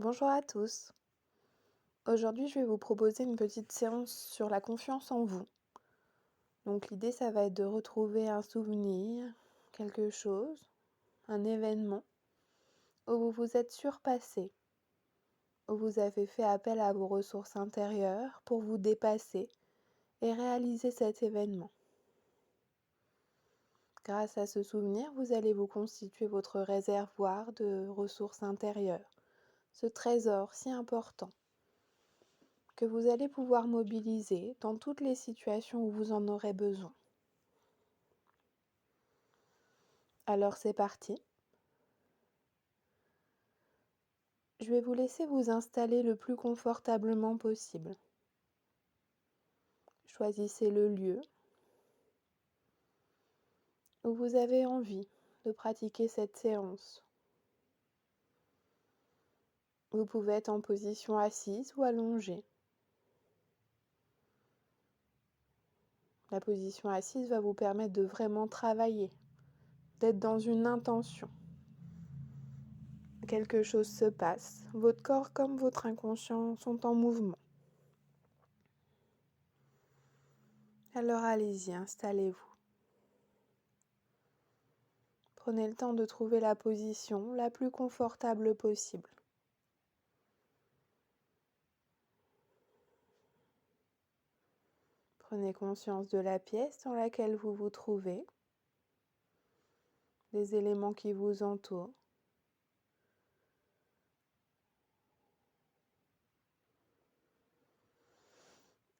Bonjour à tous. Aujourd'hui, je vais vous proposer une petite séance sur la confiance en vous. Donc l'idée, ça va être de retrouver un souvenir, quelque chose, un événement où vous vous êtes surpassé, où vous avez fait appel à vos ressources intérieures pour vous dépasser et réaliser cet événement. Grâce à ce souvenir, vous allez vous constituer votre réservoir de ressources intérieures, ce trésor si important que vous allez pouvoir mobiliser dans toutes les situations où vous en aurez besoin. Alors c'est parti. Je vais vous laisser vous installer le plus confortablement possible. Choisissez le lieu où vous avez envie de pratiquer cette séance. Vous pouvez être en position assise ou allongée. La position assise va vous permettre de vraiment travailler, d'être dans une intention. Quelque chose se passe. Votre corps comme votre inconscient sont en mouvement. Alors allez-y, installez-vous. Prenez le temps de trouver la position la plus confortable possible. Prenez conscience de la pièce dans laquelle vous vous trouvez, des éléments qui vous entourent.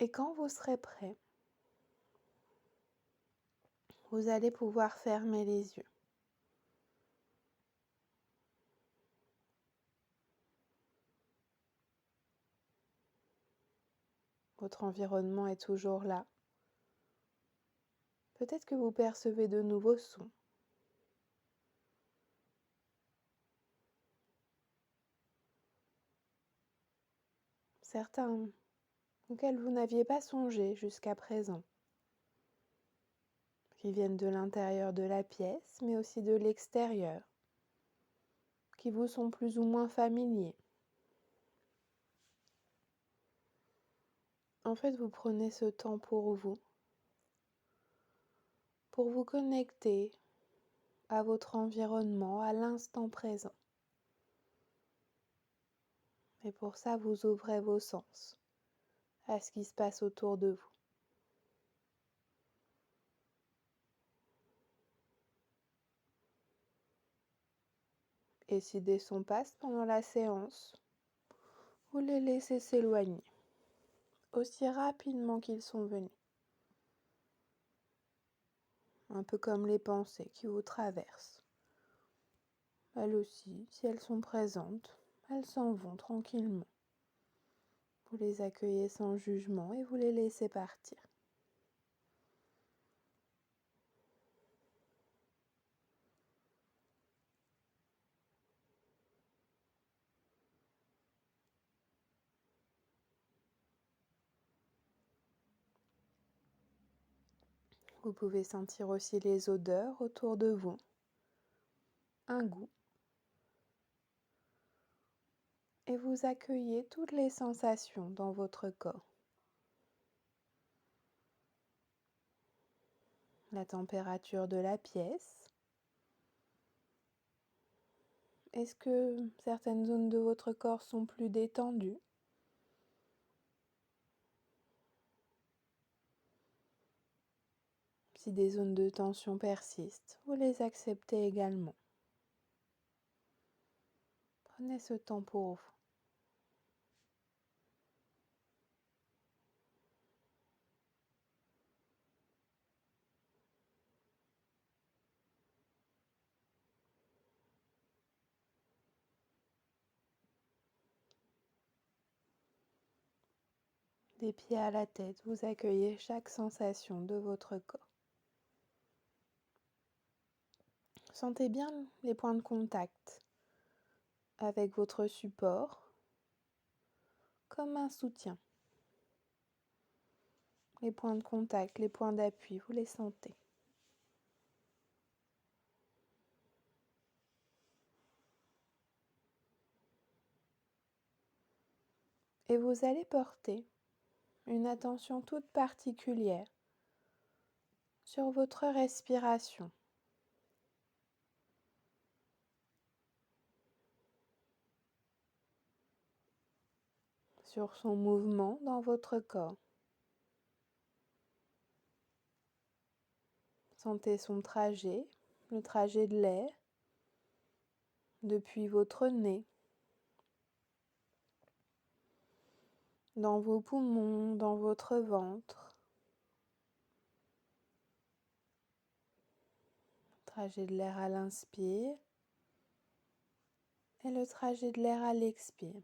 Et quand vous serez prêt, vous allez pouvoir fermer les yeux. Votre environnement est toujours là. Peut-être que vous percevez de nouveaux sons. Certains auxquels vous n'aviez pas songé jusqu'à présent, qui viennent de l'intérieur de la pièce, mais aussi de l'extérieur, qui vous sont plus ou moins familiers. En fait, vous prenez ce temps pour vous connecter à votre environnement, à l'instant présent. Et pour ça, vous ouvrez vos sens à ce qui se passe autour de vous. Et si des sons passent pendant la séance, vous les laissez s'éloigner, aussi rapidement qu'ils sont venus. Un peu comme les pensées qui vous traversent. Elles aussi, si elles sont présentes, elles s'en vont tranquillement. Vous les accueillez sans jugement et vous les laissez partir. Vous pouvez sentir aussi les odeurs autour de vous, un goût, et vous accueillez toutes les sensations dans votre corps. La température de la pièce. Est-ce que certaines zones de votre corps sont plus détendues? Si des zones de tension persistent, vous les acceptez également. Prenez ce temps pour vous. Des pieds à la tête, vous accueillez chaque sensation de votre corps. Sentez bien les points de contact avec votre support, comme un soutien. Les points de contact, les points d'appui, vous les sentez. Et vous allez porter une attention toute particulière sur votre respiration, sur son mouvement dans votre corps. Sentez son trajet, le trajet de l'air, depuis votre nez, dans vos poumons, dans votre ventre. Trajet de l'air à l'inspire et le trajet de l'air à l'expire.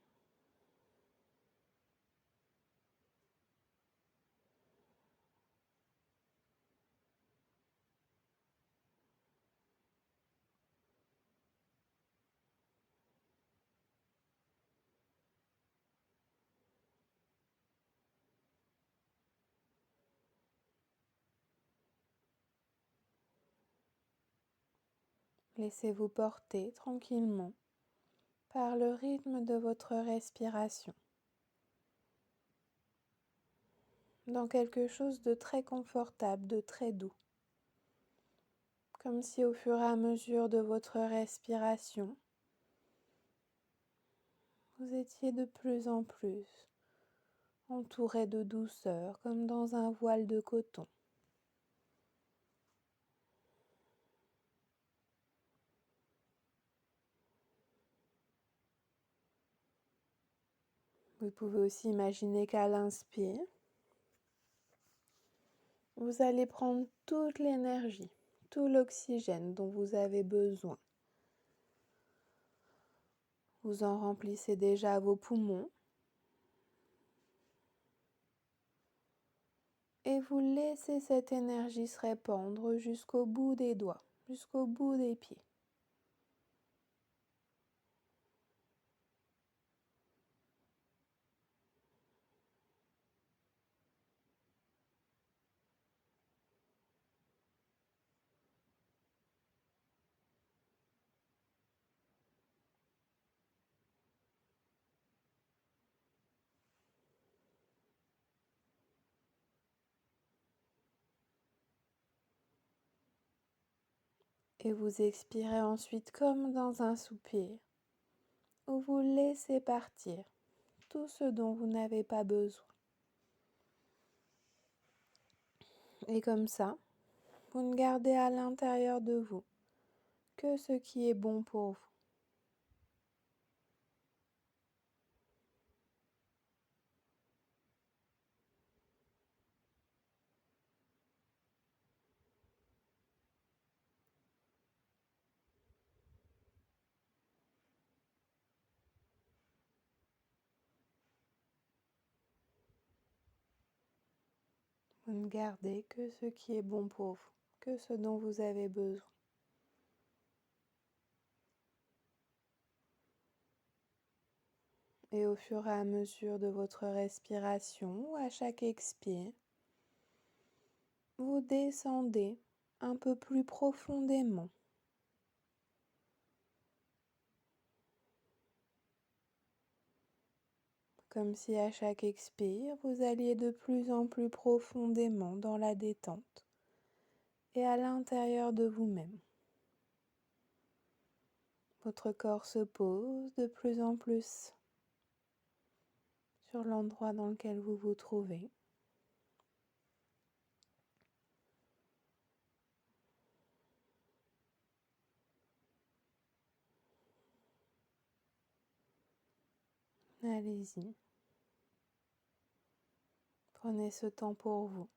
Laissez-vous porter tranquillement par le rythme de votre respiration, dans quelque chose de très confortable, de très doux. Comme si au fur et à mesure de votre respiration, vous étiez de plus en plus entouré de douceur, comme dans un voile de coton. Vous pouvez aussi imaginer qu'à l'inspire, vous allez prendre toute l'énergie, tout l'oxygène dont vous avez besoin. Vous en remplissez déjà vos poumons et vous laissez cette énergie se répandre jusqu'au bout des doigts, jusqu'au bout des pieds. Et vous expirez ensuite comme dans un soupir, où vous laissez partir tout ce dont vous n'avez pas besoin. Et comme ça, vous ne gardez à l'intérieur de vous que ce qui est bon pour vous. Vous ne gardez que ce qui est bon pour vous, que ce dont vous avez besoin. Et au fur et à mesure de votre respiration, à chaque expire, vous descendez un peu plus profondément. Comme si à chaque expire, vous alliez de plus en plus profondément dans la détente et à l'intérieur de vous-même. Votre corps se pose de plus en plus sur l'endroit dans lequel vous vous trouvez. Allez-y. Prenez ce temps pour vous.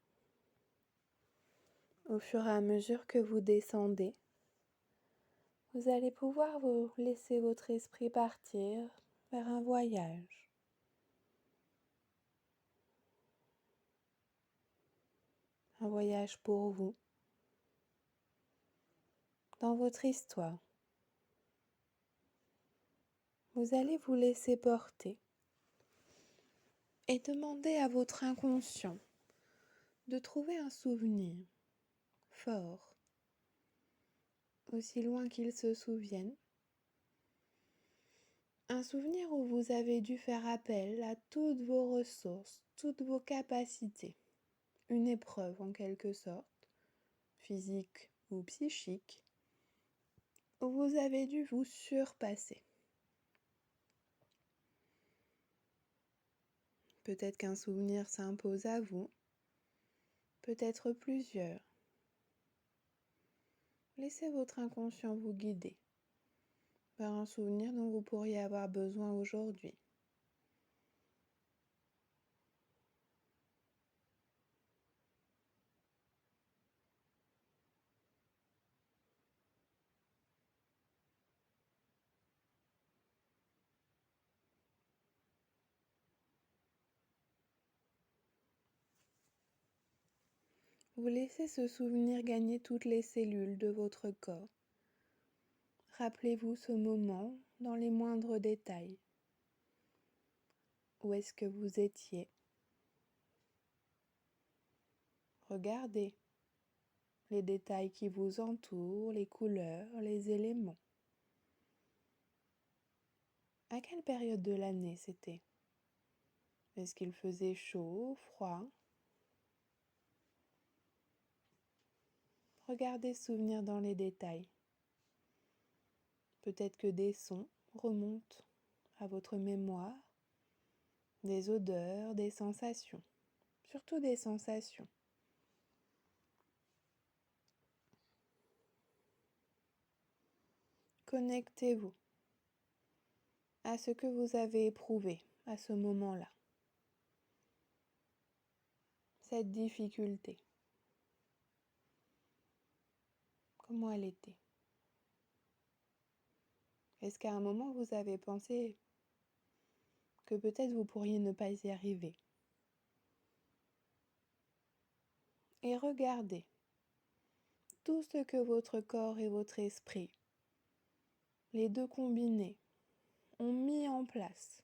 Au fur et à mesure que vous descendez, vous allez pouvoir vous laisser votre esprit partir vers un voyage. Un voyage pour vous, dans votre histoire. Vous allez vous laisser porter et demander à votre inconscient de trouver un souvenir fort, aussi loin qu'il se souvienne, Un souvenir où vous avez dû faire appel à toutes vos ressources, toutes vos capacités. Une épreuve en quelque sorte, physique ou psychique, où vous avez dû vous surpasser. Peut-être qu'un souvenir s'impose à vous, peut-être plusieurs. Laissez votre inconscient vous guider par un souvenir dont vous pourriez avoir besoin aujourd'hui. Vous laissez ce souvenir gagner toutes les cellules de votre corps. Rappelez-vous ce moment dans les moindres détails. Où est-ce que vous étiez? Regardez les détails qui vous entourent, les couleurs, les éléments. À quelle période de l'année c'était? Est-ce qu'il faisait chaud, froid? Regardez ce souvenir dans les détails. Peut-être que des sons remontent à votre mémoire, des odeurs, des sensations, surtout des sensations. Connectez-vous à ce que vous avez éprouvé à ce moment-là. Cette difficulté. Comment elle était? Est-ce qu'à un moment vous avez pensé que peut-être vous pourriez ne pas y arriver? Et regardez tout ce que votre corps et votre esprit, les deux combinés, ont mis en place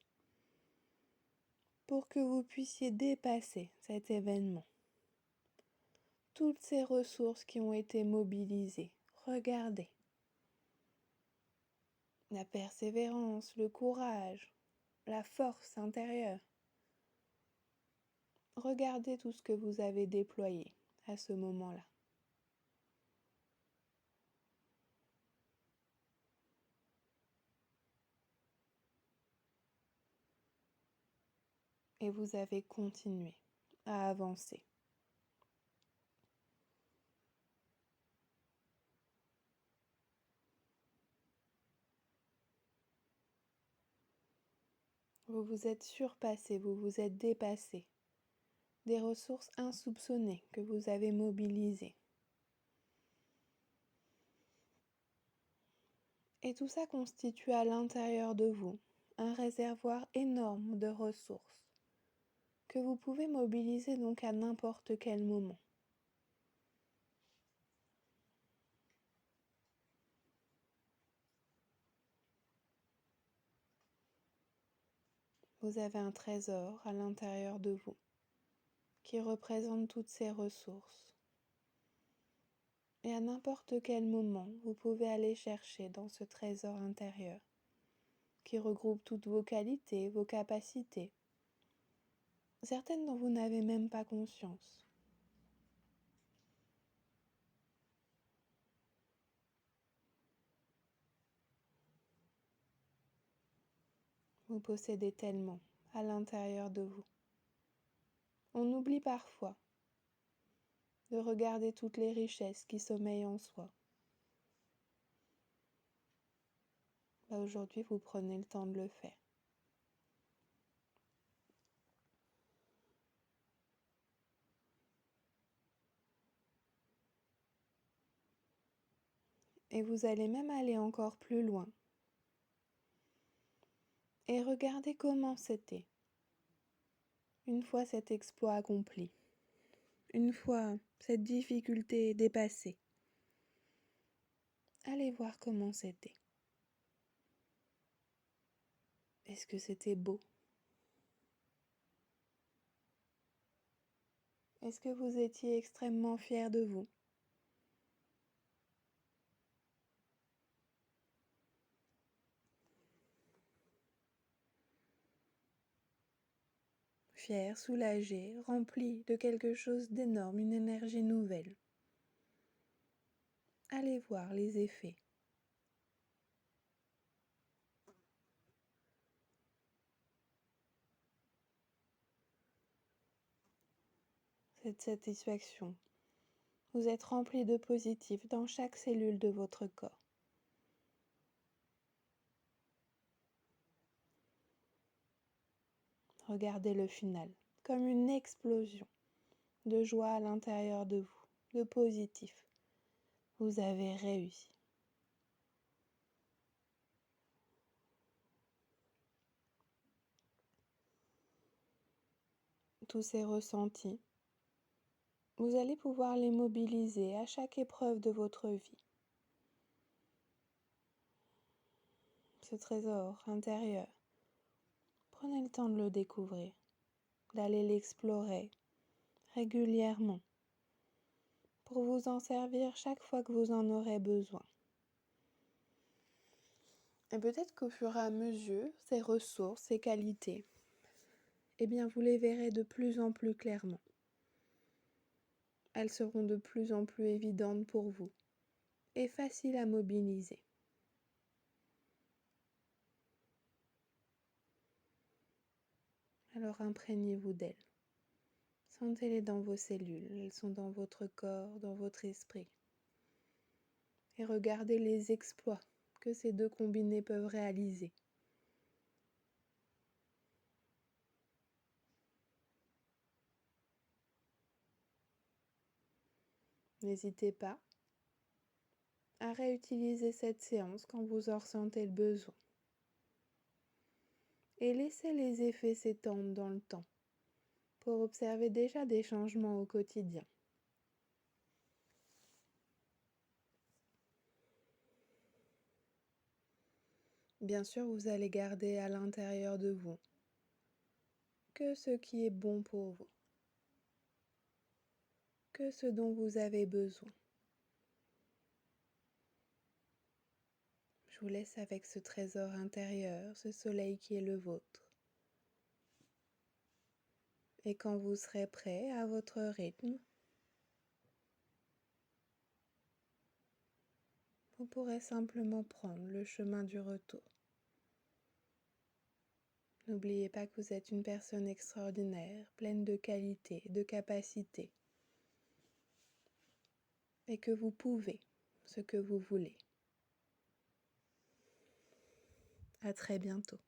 pour que vous puissiez dépasser cet événement. Toutes ces ressources qui ont été mobilisées, regardez. La persévérance, le courage, la force intérieure. Regardez tout ce que vous avez déployé à ce moment-là. Et vous avez continué à avancer. Vous vous êtes surpassé, vous vous êtes dépassé. Des ressources insoupçonnées que vous avez mobilisées. Et tout ça constitue à l'intérieur de vous un réservoir énorme de ressources que vous pouvez mobiliser donc à n'importe quel moment. Vous avez un trésor à l'intérieur de vous qui représente toutes ces ressources. Et à n'importe quel moment, vous pouvez aller chercher dans ce trésor intérieur qui regroupe toutes vos qualités, vos capacités, certaines dont vous n'avez même pas conscience. Vous possédez tellement à l'intérieur de vous. On oublie parfois de regarder toutes les richesses qui sommeillent en soi. Aujourd'hui, vous prenez le temps de le faire. Et vous allez même aller encore plus loin. Et regardez comment c'était, une fois cet exploit accompli, une fois cette difficulté dépassée. Allez voir comment c'était. Est-ce que c'était beau? Est-ce que vous étiez extrêmement fier de vous? fier, soulagé, rempli de quelque chose d'énorme, une énergie nouvelle. Allez voir les effets. Cette satisfaction. Vous êtes rempli de positif dans chaque cellule de votre corps. Regardez le final, comme une explosion de joie à l'intérieur de vous, de positif. Vous avez réussi. Tous ces ressentis, vous allez pouvoir les mobiliser à chaque épreuve de votre vie. Ce trésor intérieur, prenez le temps de le découvrir, d'aller l'explorer régulièrement pour vous en servir chaque fois que vous en aurez besoin. Et peut-être qu'au fur et à mesure, ces ressources, ces qualités, eh bien vous les verrez de plus en plus clairement. Elles seront de plus en plus évidentes pour vous et faciles à mobiliser. Alors imprégnez-vous d'elles. Sentez-les dans vos cellules, elles sont dans votre corps, dans votre esprit. Et regardez les exploits que ces deux combinés peuvent réaliser. N'hésitez pas à réutiliser cette séance quand vous en ressentez le besoin. Et laissez les effets s'étendre dans le temps pour observer déjà des changements au quotidien. Bien sûr, vous allez garder à l'intérieur de vous que ce qui est bon pour vous, que ce dont vous avez besoin. Je vous laisse avec ce trésor intérieur, ce soleil qui est le vôtre. Et quand vous serez prêt à votre rythme, vous pourrez simplement prendre le chemin du retour. N'oubliez pas que vous êtes une personne extraordinaire, pleine de qualités, de capacités, et que vous pouvez ce que vous voulez. À très bientôt.